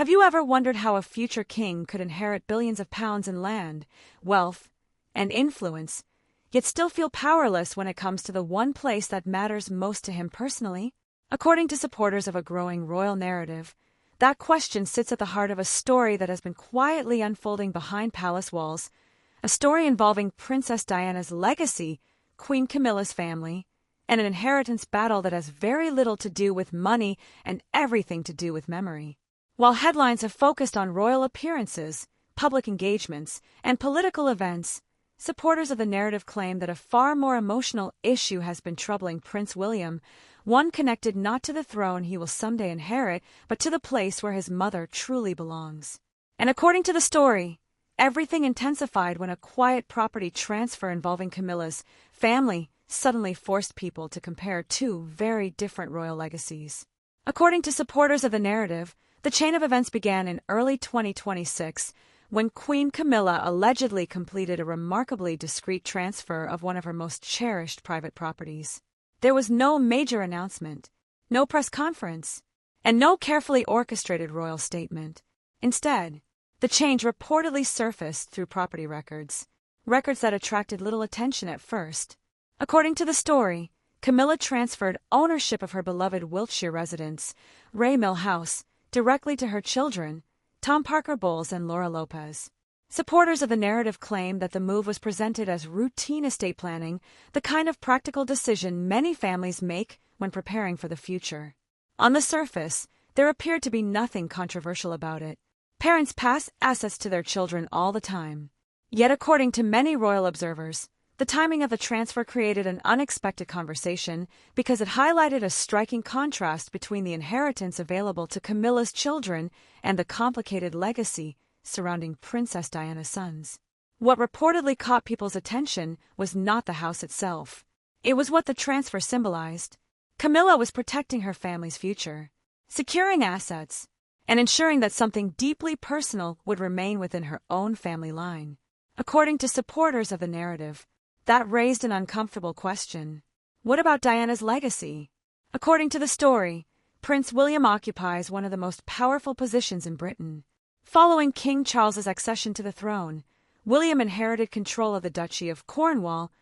Have you ever wondered how a future king could inherit billions of pounds in land, wealth, and influence, yet still feel powerless when it comes to the one place that matters most to him personally? According to supporters of a growing royal narrative, that question sits at the heart of a story that has been quietly unfolding behind palace walls, a story involving Princess Diana's legacy, Queen Camilla's family, and an inheritance battle that has very little to do with money and everything to do with memory. While headlines have focused on royal appearances, public engagements, and political events, supporters of the narrative claim that a far more emotional issue has been troubling Prince William, one connected not to the throne he will someday inherit, but to the place where his mother truly belongs. And according to the story, everything intensified when a quiet property transfer involving Camilla's family suddenly forced people to compare two very different royal legacies. According to supporters of the narrative, the chain of events began in early 2026, when Queen Camilla allegedly completed a remarkably discreet transfer of one of her most cherished private properties. There was no major announcement, no press conference, and no carefully orchestrated royal statement. Instead, the change reportedly surfaced through property records that attracted little attention at first. According to the story, Camilla transferred ownership of her beloved Wiltshire residence, Mill House, directly to her children, Tom Parker Bowles and Laura Lopez. Supporters of the narrative claim that the move was presented as routine estate planning, the kind of practical decision many families make when preparing for the future. On the surface, there appeared to be nothing controversial about it. Parents pass assets to their children all the time. Yet according to many royal observers, the timing of the transfer created an unexpected conversation because it highlighted a striking contrast between the inheritance available to Camilla's children and the complicated legacy surrounding Princess Diana's sons. What reportedly caught people's attention was not the house itself. It was what the transfer symbolized. Camilla was protecting her family's future, securing assets, and ensuring that something deeply personal would remain within her own family line. According to supporters of the narrative, that raised an uncomfortable question. What about Diana's legacy? According to the story, Prince William occupies one of the most powerful positions in Britain. Following King Charles's accession to the throne, William inherited control of the Duchy of Cornwall,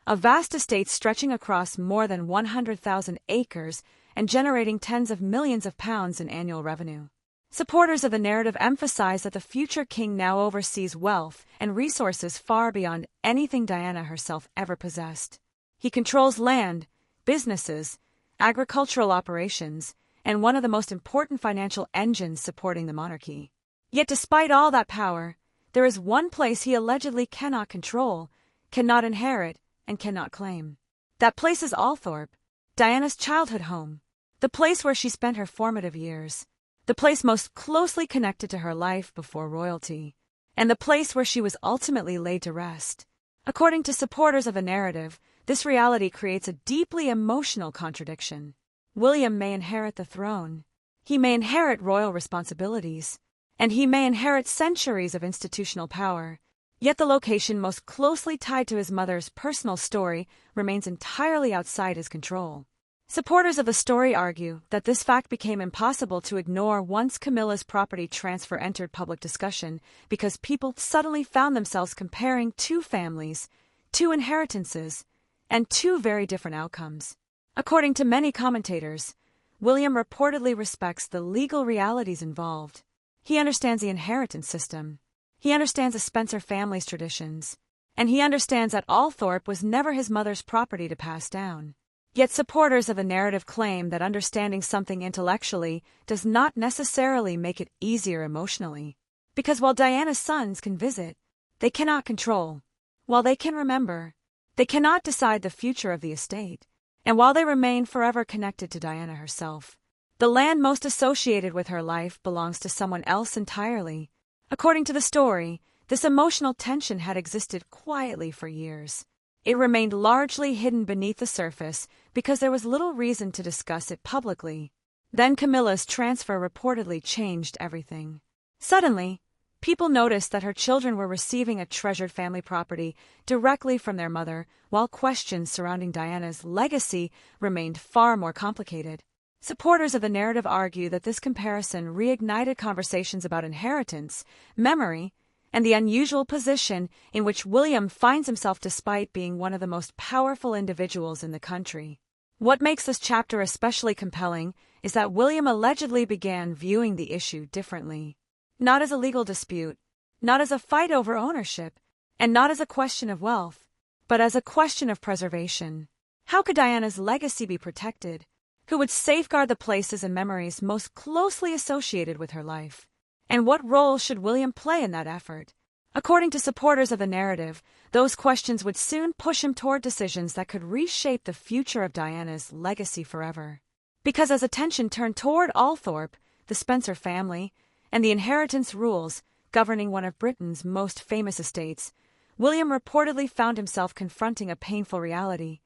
a vast estate stretching across more than 100,000 acres and generating tens of millions of pounds in annual revenue. Supporters of the narrative emphasize that the future king now oversees wealth and resources far beyond anything Diana herself ever possessed. He controls land, businesses, agricultural operations, and one of the most important financial engines supporting the monarchy. Yet despite all that power, there is one place he allegedly cannot control, cannot inherit, and cannot claim. That place is Althorp, Diana's childhood home, the place where she spent her formative years, the place most closely connected to her life before royalty, and the place where she was ultimately laid to rest. According to supporters of the narrative, this reality creates a deeply emotional contradiction. William may inherit the throne, he may inherit royal responsibilities, and he may inherit centuries of institutional power, yet the location most closely tied to his mother's personal story remains entirely outside his control. Supporters of the story argue that this fact became impossible to ignore once Camilla's property transfer entered public discussion because people suddenly found themselves comparing two families, two inheritances, and two very different outcomes. According to many commentators, William reportedly respects the legal realities involved. He understands the inheritance system. He understands the Spencer family's traditions. And he understands that Althorp was never his mother's property to pass down. Yet supporters of the narrative claim that understanding something intellectually does not necessarily make it easier emotionally. Because while Diana's sons can visit, they cannot control. While they can remember, they cannot decide the future of the estate. And while they remain forever connected to Diana herself, the land most associated with her life belongs to someone else entirely. According to the story, this emotional tension had existed quietly for years. It remained largely hidden beneath the surface because there was little reason to discuss it publicly. Then Camilla's transfer reportedly changed everything. Suddenly, people noticed that her children were receiving a treasured family property directly from their mother, while questions surrounding Diana's legacy remained far more complicated. Supporters of the narrative argue that this comparison reignited conversations about inheritance, memory, and the unusual position in which William finds himself despite being one of the most powerful individuals in the country. What makes this chapter especially compelling is that William allegedly began viewing the issue differently. Not as a legal dispute, not as a fight over ownership, and not as a question of wealth, but as a question of preservation. How could Diana's legacy be protected? Who would safeguard the places and memories most closely associated with her life? And what role should William play in that effort? According to supporters of the narrative, those questions would soon push him toward decisions that could reshape the future of Diana's legacy forever. Because as attention turned toward Althorp, the Spencer family, and the inheritance rules governing one of Britain's most famous estates, William reportedly found himself confronting a painful reality.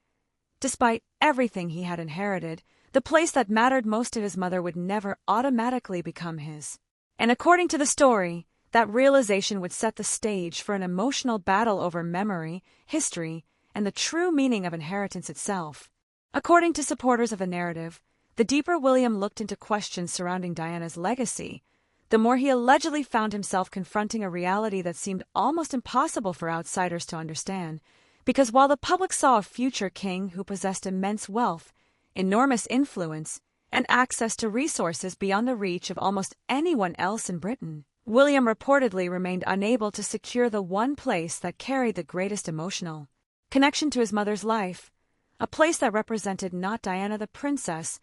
Despite everything he had inherited, the place that mattered most to his mother would never automatically become his. And according to the story, that realization would set the stage for an emotional battle over memory, history, and the true meaning of inheritance itself. According to supporters of the narrative, the deeper William looked into questions surrounding Diana's legacy, the more he allegedly found himself confronting a reality that seemed almost impossible for outsiders to understand, because while the public saw a future king who possessed immense wealth, enormous influence, and access to resources beyond the reach of almost anyone else in Britain, William reportedly remained unable to secure the one place that carried the greatest emotional connection to his mother's life, a place that represented not Diana the princess,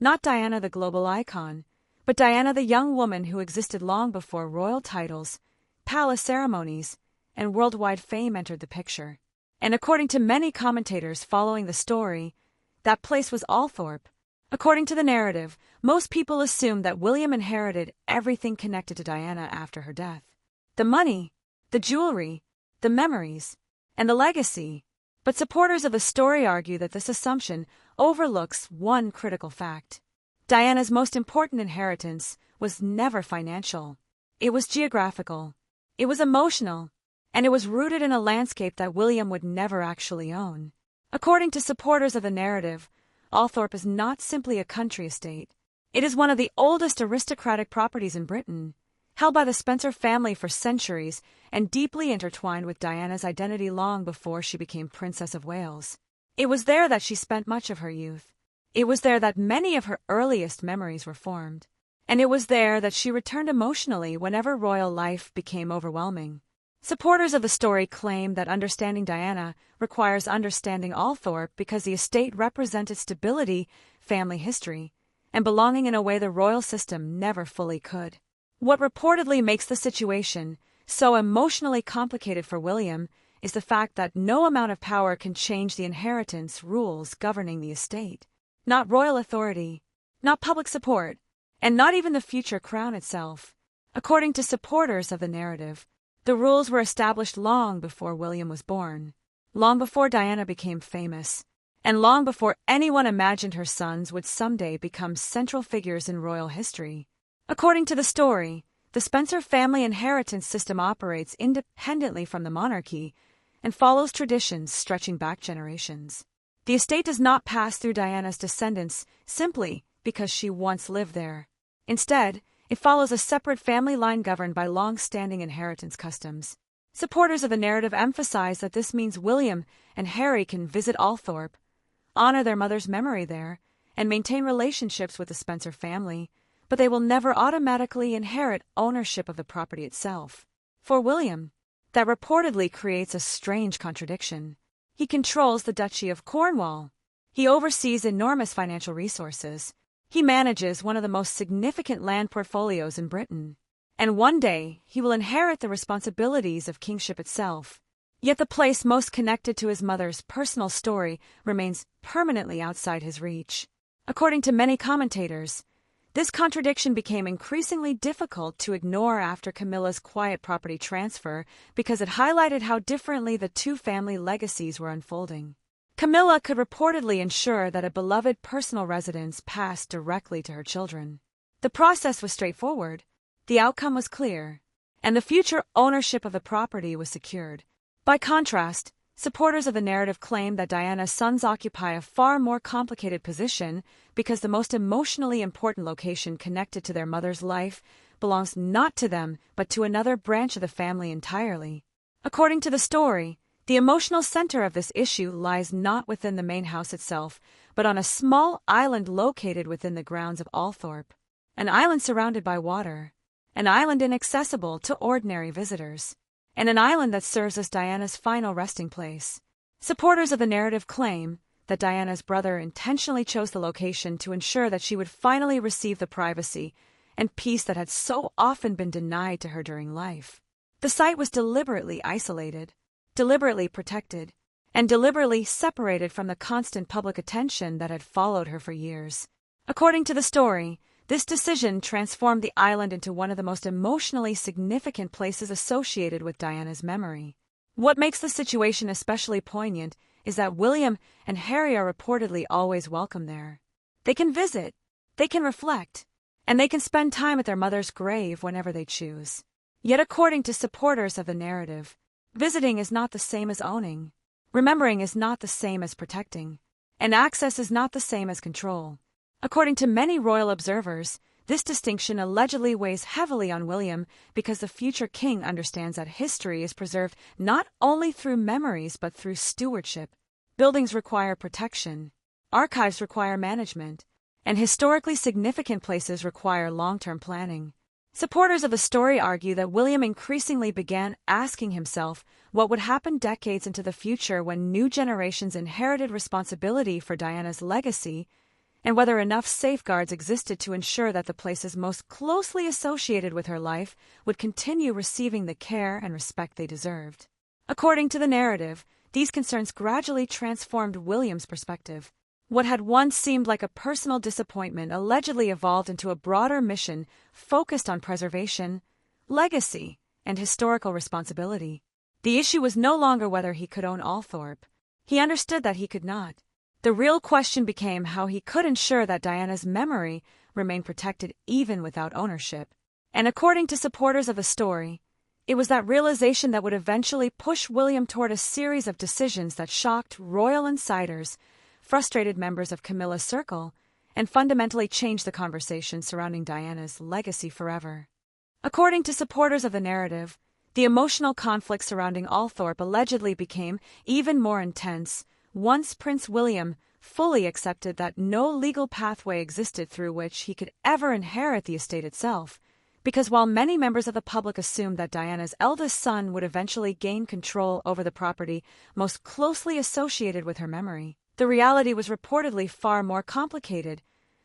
not Diana the global icon, but Diana the young woman who existed long before royal titles, palace ceremonies, and worldwide fame entered the picture. And according to many commentators following the story, that place was Althorp. According to the narrative, most people assumed that William inherited everything connected to Diana after her death. The money, the jewelry, the memories, and the legacy. But supporters of the story argue that this assumption overlooks one critical fact. Diana's most important inheritance was never financial. It was geographical. It was emotional. And it was rooted in a landscape that William would never actually own. According to supporters of the narrative, Althorp is not simply a country estate. It is one of the oldest aristocratic properties in Britain, held by the Spencer family for centuries and deeply intertwined with Diana's identity long before she became Princess of Wales. It was there that she spent much of her youth. It was there that many of her earliest memories were formed. And it was there that she returned emotionally whenever royal life became overwhelming. Supporters of the story claim that understanding Diana requires understanding Althorp because the estate represented stability, family history, and belonging in a way the royal system never fully could. What reportedly makes the situation so emotionally complicated for William is the fact that no amount of power can change the inheritance rules governing the estate. Not royal authority, not public support, and not even the future crown itself. According to supporters of the narrative, the rules were established long before William was born, long before Diana became famous, and long before anyone imagined her sons would someday become central figures in royal history. According to the story, the Spencer family inheritance system operates independently from the monarchy and follows traditions stretching back generations. The estate does not pass through Diana's descendants simply because she once lived there. Instead, it follows a separate family line governed by long-standing inheritance customs. Supporters of the narrative emphasize that this means William and Harry can visit Althorp, honor their mother's memory there, and maintain relationships with the Spencer family, but they will never automatically inherit ownership of the property itself. For William, that reportedly creates a strange contradiction. He controls the Duchy of Cornwall. He oversees enormous financial resources. He manages one of the most significant land portfolios in Britain. And one day, he will inherit the responsibilities of kingship itself. Yet the place most connected to his mother's personal story remains permanently outside his reach. According to many commentators, this contradiction became increasingly difficult to ignore after Camilla's quiet property transfer because it highlighted how differently the two family legacies were unfolding. Camilla could reportedly ensure that a beloved personal residence passed directly to her children. The process was straightforward, the outcome was clear, and the future ownership of the property was secured. By contrast, Supporters of the narrative claim that Diana's sons occupy a far more complicated position because the most emotionally important location connected to their mother's life belongs not to them but to another branch of the family entirely. According to the story, the emotional center of this issue lies not within the main house itself, but on a small island located within the grounds of Althorp. An island surrounded by water, an island inaccessible to ordinary visitors, and an island that serves as Diana's final resting place. Supporters of the narrative claim that Diana's brother intentionally chose the location to ensure that she would finally receive the privacy and peace that had so often been denied to her during life. The site was deliberately isolated, deliberately protected, and deliberately separated from the constant public attention that had followed her for years. According to the story, this decision transformed the island into one of the most emotionally significant places associated with Diana's memory. What makes the situation especially poignant is that William and Harry are reportedly always welcome there. They can visit, they can reflect, and they can spend time at their mother's grave whenever they choose. Yet according to supporters of the narrative, visiting is not the same as owning, remembering is not the same as protecting, and access is not the same as control. According to many royal observers, this distinction allegedly weighs heavily on William because the future king understands that history is preserved not only through memories but through stewardship. Buildings require protection, archives require management, and historically significant places require long-term planning. Supporters of the story argue that William increasingly began asking himself what would happen decades into the future when new generations inherited responsibility for Diana's legacy, and whether enough safeguards existed to ensure that the places most closely associated with her life would continue receiving the care and respect they deserved. According to the narrative, these concerns gradually transformed William's perspective. What had once seemed like a personal disappointment allegedly evolved into a broader mission focused on preservation, legacy, and historical responsibility. The issue was no longer whether he could own Althorp. He understood that he could not. The real question became how he could ensure that Diana's memory remained protected even without ownership. And according to supporters of the story, it was that realization that would eventually push William toward a series of decisions that shocked royal insiders, frustrated members of Camilla's circle, and fundamentally changed the conversation surrounding Diana's legacy forever. According to supporters of the narrative, the emotional conflict surrounding Althorp allegedly became even more intense once Prince William fully accepted that no legal pathway existed through which he could ever inherit the estate itself, because while many members of the public assumed that Diana's eldest son would eventually gain control over the property most closely associated with her memory, the reality was reportedly far more complicated,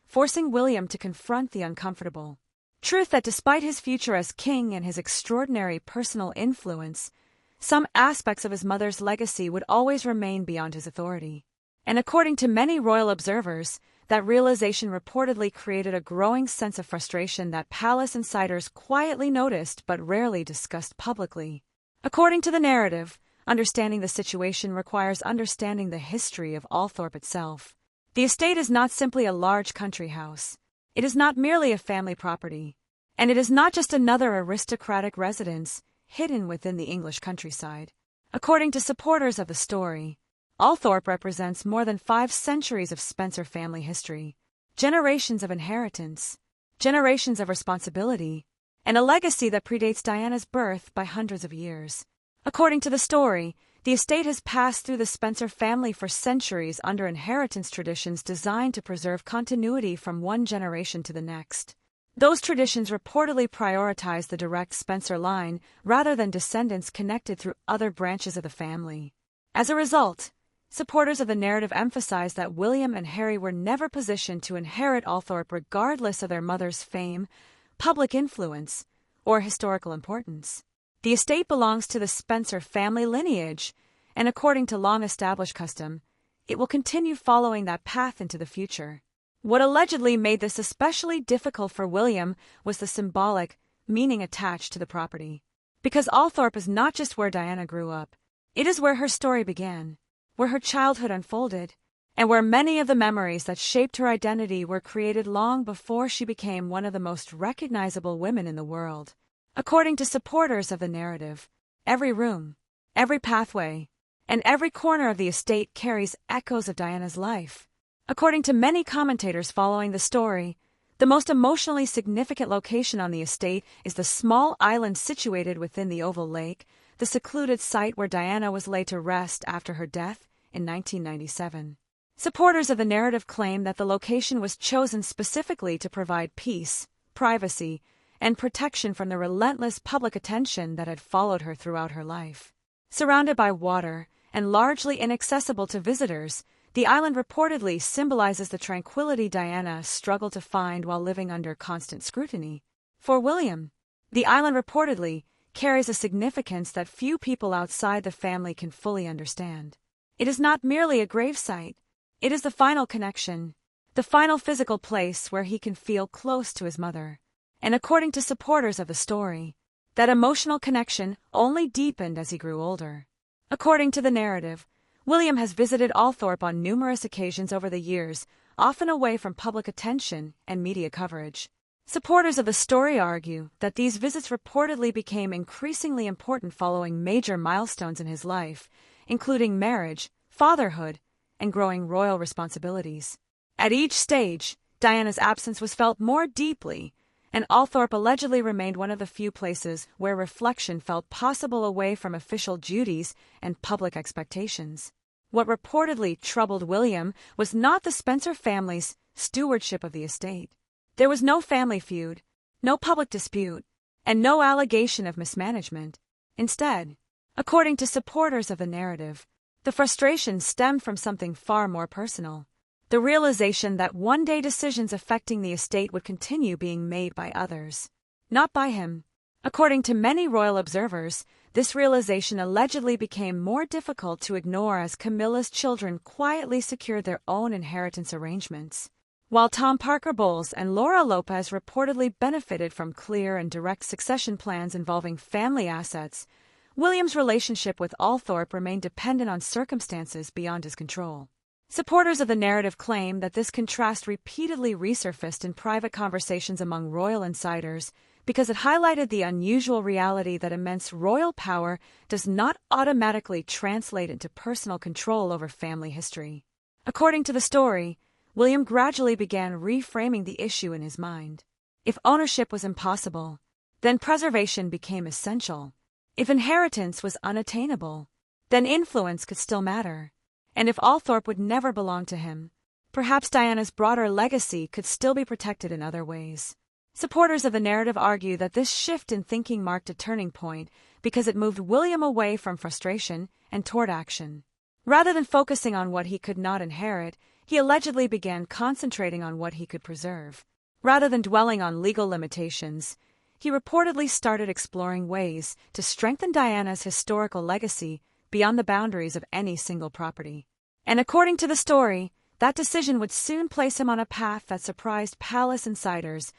forcing William to confront the uncomfortable truth that despite his future as king and his extraordinary personal influence, some aspects of his mother's legacy would always remain beyond his authority. And according to many royal observers, that realization reportedly created a growing sense of frustration that palace insiders quietly noticed but rarely discussed publicly. According to the narrative, understanding the situation requires understanding the history of Althorp itself. The estate is not simply a large country house. It is not merely a family property. And it is not just another aristocratic residence hidden within the English countryside. According to supporters of the story, Althorp represents more than 5 centuries of Spencer family history, generations of inheritance, generations of responsibility, and a legacy that predates Diana's birth by hundreds of years. According to the story, the estate has passed through the Spencer family for centuries under inheritance traditions designed to preserve continuity from one generation to the next. Those traditions reportedly prioritize the direct Spencer line rather than descendants connected through other branches of the family. As a result, supporters of the narrative emphasize that William and Harry were never positioned to inherit Althorp regardless of their mother's fame, public influence, or historical importance. The estate belongs to the Spencer family lineage, and according to long-established custom, it will continue following that path into the future. What allegedly made this especially difficult for William was the symbolic meaning attached to the property. Because Althorp is not just where Diana grew up, it is where her story began, where her childhood unfolded, and where many of the memories that shaped her identity were created long before she became one of the most recognizable women in the world. According to supporters of the narrative, every room, every pathway, and every corner of the estate carries echoes of Diana's life. According to many commentators following the story, the most emotionally significant location on the estate is the small island situated within the Oval Lake, the secluded site where Diana was laid to rest after her death in 1997. Supporters of the narrative claim that the location was chosen specifically to provide peace, privacy, and protection from the relentless public attention that had followed her throughout her life. Surrounded by water and largely inaccessible to visitors, the island reportedly symbolizes the tranquility Diana struggled to find while living under constant scrutiny. For William, the island reportedly carries a significance that few people outside the family can fully understand. It is not merely a gravesite, it is the final connection, the final physical place where he can feel close to his mother. And according to supporters of the story, that emotional connection only deepened as he grew older. According to the narrative, William has visited Althorp on numerous occasions over the years, often away from public attention and media coverage. Supporters of the story argue that these visits reportedly became increasingly important following major milestones in his life, including marriage, fatherhood, and growing royal responsibilities. At each stage, Diana's absence was felt more deeply, and Althorp allegedly remained one of the few places where reflection felt possible away from official duties and public expectations. What reportedly troubled William was not the Spencer family's stewardship of the estate. There was no family feud, no public dispute, and no allegation of mismanagement. Instead, according to supporters of the narrative, the frustration stemmed from something far more personal. The realization that one-day decisions affecting the estate would continue being made by others, not by him. According to many royal observers, this realization allegedly became more difficult to ignore as Camilla's children quietly secured their own inheritance arrangements. While Tom Parker Bowles and Laura Lopez reportedly benefited from clear and direct succession plans involving family assets, William's relationship with Althorp remained dependent on circumstances beyond his control. Supporters of the narrative claim that this contrast repeatedly resurfaced in private conversations among royal insiders because it highlighted the unusual reality that immense royal power does not automatically translate into personal control over family history. According to the story, William gradually began reframing the issue in his mind. If ownership was impossible, then preservation became essential. If inheritance was unattainable, then influence could still matter. And if Althorp would never belong to him, perhaps Diana's broader legacy could still be protected in other ways. Supporters of the narrative argue that this shift in thinking marked a turning point because it moved William away from frustration and toward action. Rather than focusing on what he could not inherit, he allegedly began concentrating on what he could preserve. Rather than dwelling on legal limitations, he reportedly started exploring ways to strengthen Diana's historical legacy beyond the boundaries of any single property. And according to the story, that decision would soon place him on a path that surprised palace insiders,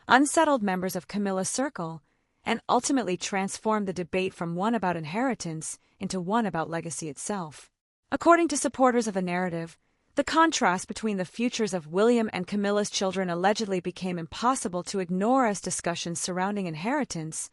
unsettled members of Camilla's circle, and ultimately transformed the debate from one about inheritance into one about legacy itself. According to supporters of the narrative, the contrast between the futures of William and Camilla's children allegedly became impossible to ignore as discussions surrounding inheritance,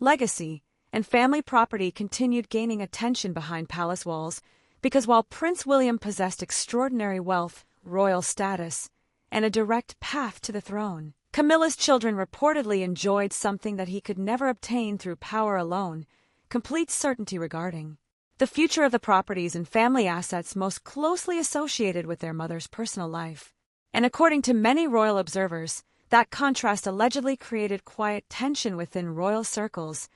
legacy, and family property continued gaining attention behind palace walls, because while Prince William possessed extraordinary wealth, royal status, and a direct path to the throne, Camilla's children reportedly enjoyed something that he could never obtain through power alone: complete certainty regarding the future of the properties and family assets most closely associated with their mother's personal life. And according to many royal observers, that contrast allegedly created quiet tension within royal circles,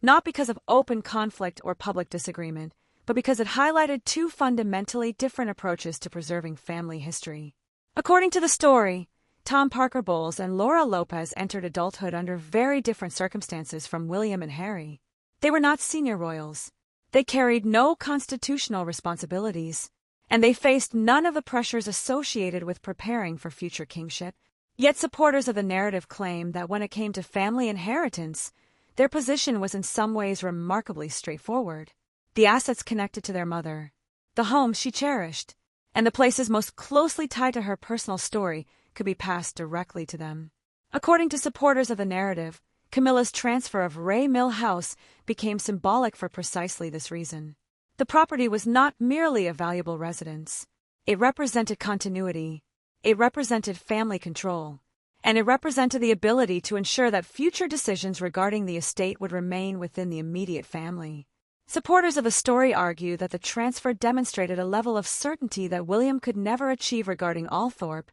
not because of open conflict or public disagreement, but because it highlighted two fundamentally different approaches to preserving family history. According to the story, Tom Parker Bowles and Laura Lopez entered adulthood under very different circumstances from William and Harry. They were not senior royals. They carried no constitutional responsibilities, and they faced none of the pressures associated with preparing for future kingship. Yet supporters of the narrative claim that when it came to family inheritance, their position was in some ways remarkably straightforward. The assets connected to their mother, the home she cherished, and the places most closely tied to her personal story could be passed directly to them. According to supporters of the narrative, Camilla's transfer of Ray Mill House became symbolic for precisely this reason. The The property was not merely a valuable residence. It represented continuity, it represented family control, and it represented the ability to ensure that future decisions regarding the estate would remain within the immediate family. Supporters of the story argue that the transfer demonstrated a level of certainty that William could never achieve regarding Althorp,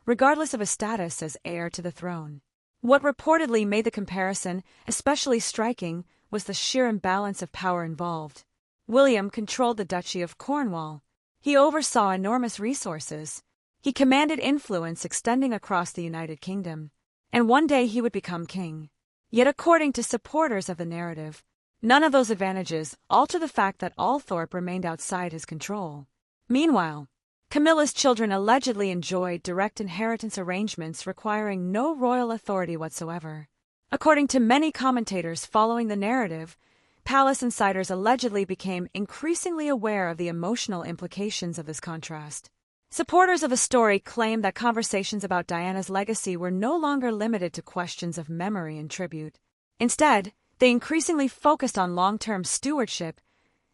regardless of his status as heir to the throne. What reportedly made the comparison especially striking was the sheer imbalance of power involved. William controlled the Duchy of Cornwall. He oversaw enormous resources. He commanded influence extending across the United Kingdom. And one day he would become king. Yet according to supporters of the narrative, none of those advantages alter the fact that Althorp remained outside his control. Meanwhile, Camilla's children allegedly enjoyed direct inheritance arrangements requiring no royal authority whatsoever. According to many commentators following the narrative, palace insiders allegedly became increasingly aware of the emotional implications of this contrast. Supporters of the story claim that conversations about Diana's legacy were no longer limited to questions of memory and tribute. Instead, they increasingly focused on long-term stewardship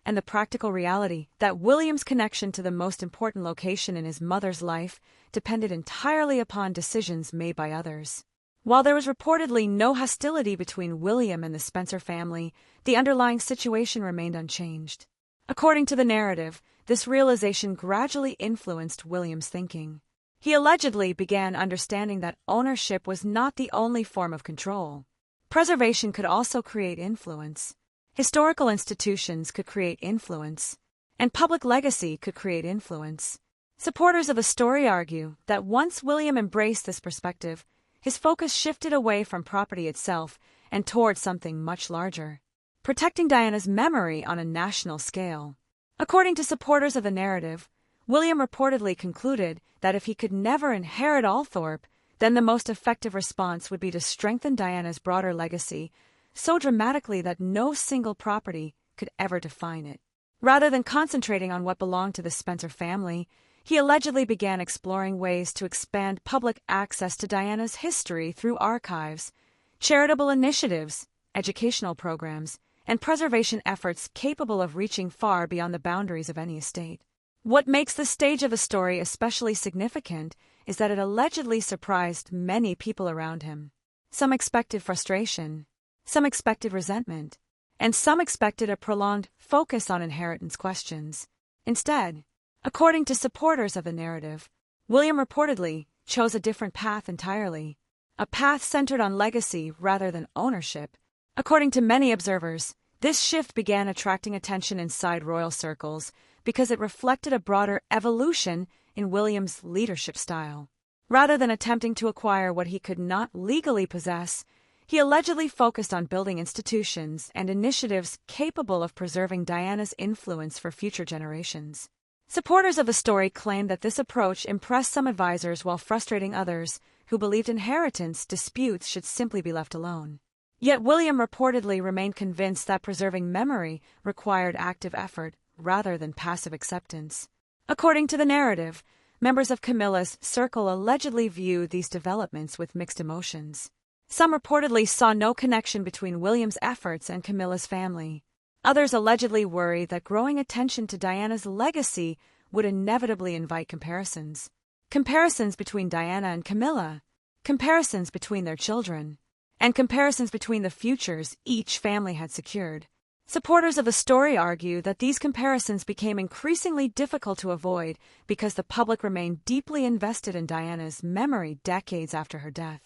and the practical reality that William's connection to the most important location in his mother's life depended entirely upon decisions made by others. While there was reportedly no hostility between William and the Spencer family, the underlying situation remained unchanged. According to the narrative, this realization gradually influenced William's thinking. He allegedly began understanding that ownership was not the only form of control. Preservation could also create influence. Historical institutions could create influence, and public legacy could create influence. Supporters of the story argue that once William embraced this perspective, his focus shifted away from property itself and toward something much larger, protecting Diana's memory on a national scale. According to supporters of the narrative, William reportedly concluded that if he could never inherit Althorp, then the most effective response would be to strengthen Diana's broader legacy so dramatically that no single property could ever define it. Rather than concentrating on what belonged to the Spencer family, he allegedly began exploring ways to expand public access to Diana's history through archives, charitable initiatives, educational programs, and preservation efforts capable of reaching far beyond the boundaries of any estate. What makes this stage of the story especially significant is that it allegedly surprised many people around him. Some expected frustration, some expected resentment, and some expected a prolonged focus on inheritance questions. Instead, according to supporters of the narrative, William reportedly chose a different path entirely, a path centered on legacy rather than ownership. According to many observers, this shift began attracting attention inside royal circles because it reflected a broader evolution in William's leadership style. Rather than attempting to acquire what he could not legally possess, he allegedly focused on building institutions and initiatives capable of preserving Diana's influence for future generations. Supporters of the story claim that this approach impressed some advisors while frustrating others who believed inheritance disputes should simply be left alone. Yet William reportedly remained convinced that preserving memory required active effort rather than passive acceptance. According to the narrative, members of Camilla's circle allegedly viewed these developments with mixed emotions. Some reportedly saw no connection between William's efforts and Camilla's family. Others allegedly worried that growing attention to Diana's legacy would inevitably invite comparisons. Comparisons between Diana and Camilla, comparisons between their children, and comparisons between the futures each family had secured. Supporters of the story argue that these comparisons became increasingly difficult to avoid because the public remained deeply invested in Diana's memory decades after her death.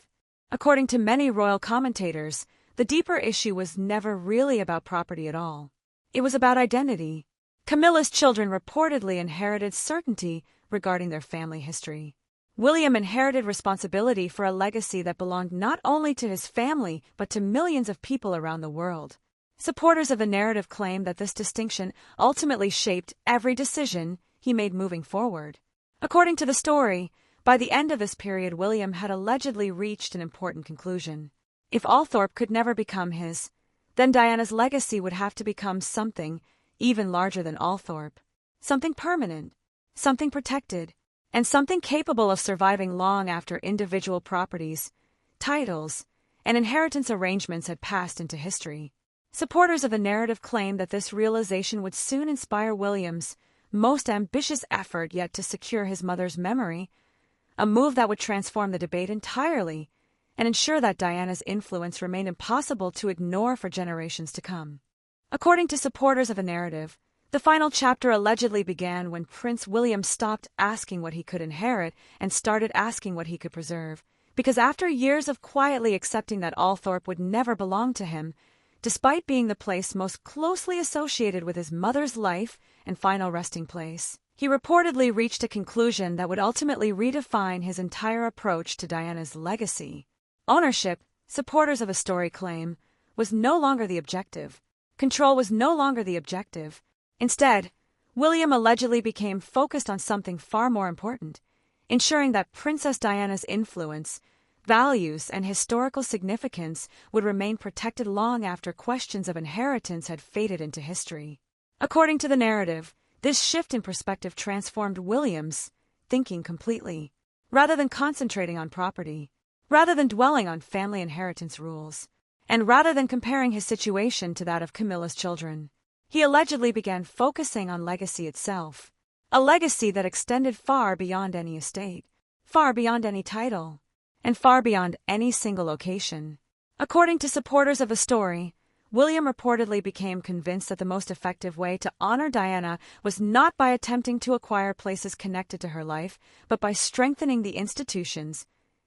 According to many royal commentators, the deeper issue was never really about property at all. It was about identity. Camilla's children reportedly inherited certainty regarding their family history. William inherited responsibility for a legacy that belonged not only to his family but to millions of people around the world. Supporters of the narrative claim that this distinction ultimately shaped every decision he made moving forward. According to the story, by the end of this period, William had allegedly reached an important conclusion. If Althorp could never become his, then Diana's legacy would have to become something even larger than Althorp, something permanent, something protected, and something capable of surviving long after individual properties, titles, and inheritance arrangements had passed into history. Supporters of the narrative claim that this realization would soon inspire William's most ambitious effort yet to secure his mother's memory, a move that would transform the debate entirely and ensure that Diana's influence remained impossible to ignore for generations to come. According to supporters of the narrative, the final chapter allegedly began when Prince William stopped asking what he could inherit and started asking what he could preserve, because after years of quietly accepting that Althorp would never belong to him, despite being the place most closely associated with his mother's life and final resting place, he reportedly reached a conclusion that would ultimately redefine his entire approach to Diana's legacy. Ownership, supporters of a story claim, was no longer the objective. Control was no longer the objective. Instead, William allegedly became focused on something far more important, ensuring that Princess Diana's influence, values, and historical significance would remain protected long after questions of inheritance had faded into history. According to the narrative, this shift in perspective transformed William's thinking completely. Rather than concentrating on property, rather than dwelling on family inheritance rules, and rather than comparing his situation to that of Camilla's children, he allegedly began focusing on legacy itself, a legacy that extended far beyond any estate, far beyond any title, and far beyond any single location. According to supporters of the story, William reportedly became convinced that the most effective way to honor Diana was not by attempting to acquire places connected to her life, but by strengthening the institutions,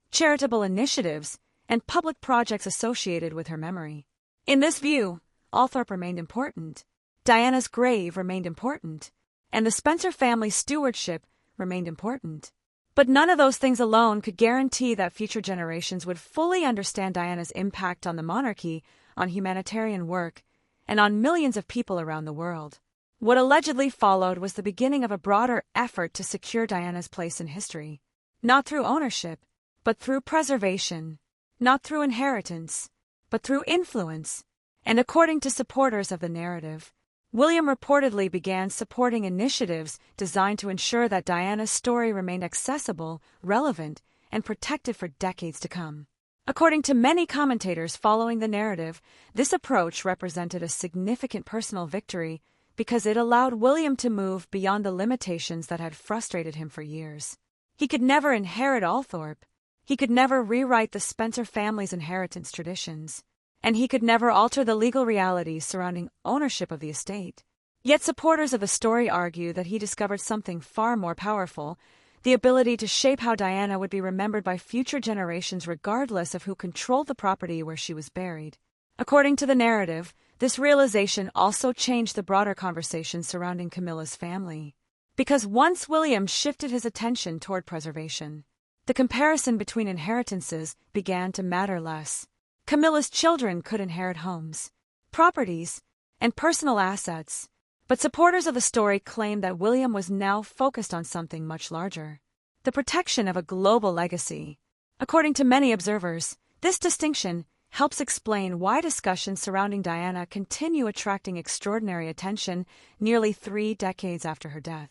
charitable initiatives, and public projects associated with her memory. In this view, Althorp remained important, Diana's grave remained important, and the Spencer family's stewardship remained important. But none of those things alone could guarantee that future generations would fully understand Diana's impact on the monarchy, on humanitarian work, and on millions of people around the world. What allegedly followed was the beginning of a broader effort to secure Diana's place in history, not through ownership, but through preservation, not through inheritance, but through influence. And according to supporters of the narrative, William reportedly began supporting initiatives designed to ensure that Diana's story remained accessible, relevant, and protected for decades to come. According to many commentators following the narrative, this approach represented a significant personal victory because it allowed William to move beyond the limitations that had frustrated him for years. He could never inherit Althorp. He could never rewrite the Spencer family's inheritance traditions, and he could never alter the legal realities surrounding ownership of the estate. Yet supporters of the story argue that he discovered something far more powerful, the ability to shape how Diana would be remembered by future generations regardless of who controlled the property where she was buried. According to the narrative, this realization also changed the broader conversation surrounding Camilla's family. Because once William shifted his attention toward preservation, the comparison between inheritances began to matter less. Camilla's children could inherit homes, properties, and personal assets, but supporters of the story claim that William was now focused on something much larger: the protection of a global legacy. According to many observers, this distinction helps explain why discussions surrounding Diana continue attracting extraordinary attention nearly 3 decades after her death.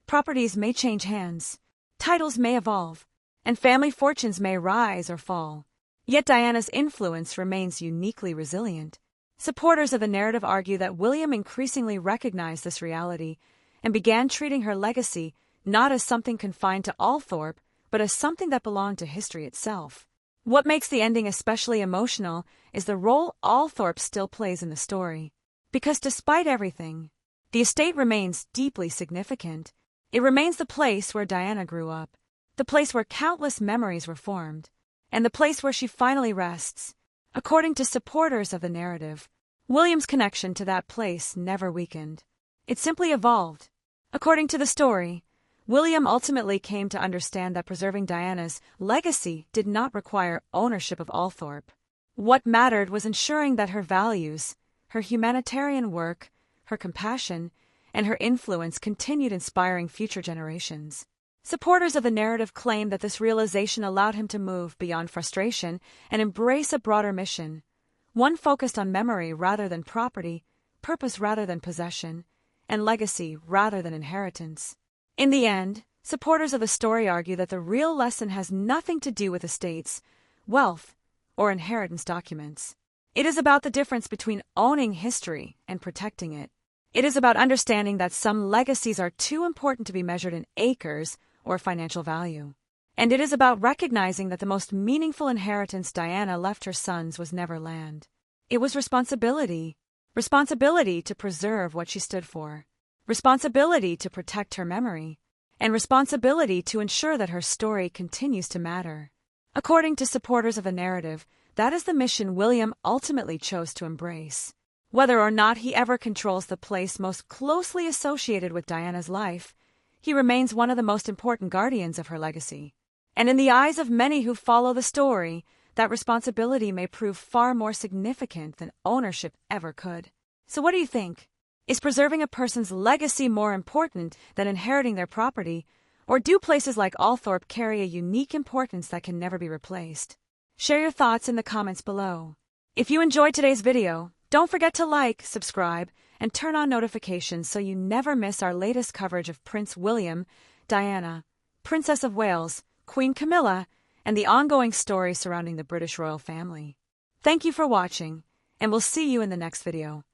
Properties may change hands, titles may evolve, and family fortunes may rise or fall. Yet Diana's influence remains uniquely resilient. Supporters of the narrative argue that William increasingly recognized this reality and began treating her legacy not as something confined to Althorp, but as something that belonged to history itself. What makes the ending especially emotional is the role Althorp still plays in the story. Because despite everything, the estate remains deeply significant. It remains the place where Diana grew up, the place where countless memories were formed, and the place where she finally rests. According to supporters of the narrative, William's connection to that place never weakened. It simply evolved. According to the story, William ultimately came to understand that preserving Diana's legacy did not require ownership of Althorp. What mattered was ensuring that her values, her humanitarian work, her compassion, and her influence continued inspiring future generations. Supporters of the narrative claim that this realization allowed him to move beyond frustration and embrace a broader mission, one focused on memory rather than property, purpose rather than possession, and legacy rather than inheritance. In the end, supporters of the story argue that the real lesson has nothing to do with estates, wealth, or inheritance documents. It is about the difference between owning history and protecting it. It is about understanding that some legacies are too important to be measured in acres or financial value. And it is about recognizing that the most meaningful inheritance Diana left her sons was never land. It was responsibility. Responsibility to preserve what she stood for. Responsibility to protect her memory. And responsibility to ensure that her story continues to matter. According to supporters of the narrative, that is the mission William ultimately chose to embrace. Whether or not he ever controls the place most closely associated with Diana's life, he remains one of the most important guardians of her legacy. And in the eyes of many who follow the story, that responsibility may prove far more significant than ownership ever could. So what do you think? Is preserving a person's legacy more important than inheriting their property, or do places like Althorp carry a unique importance that can never be replaced? Share your thoughts in the comments below. If you enjoyed today's video, don't forget to like, subscribe, and turn on notifications so you never miss our latest coverage of Prince William, Diana, Princess of Wales, Queen Camilla, and the ongoing story surrounding the British royal family. Thank you for watching, and we'll see you in the next video.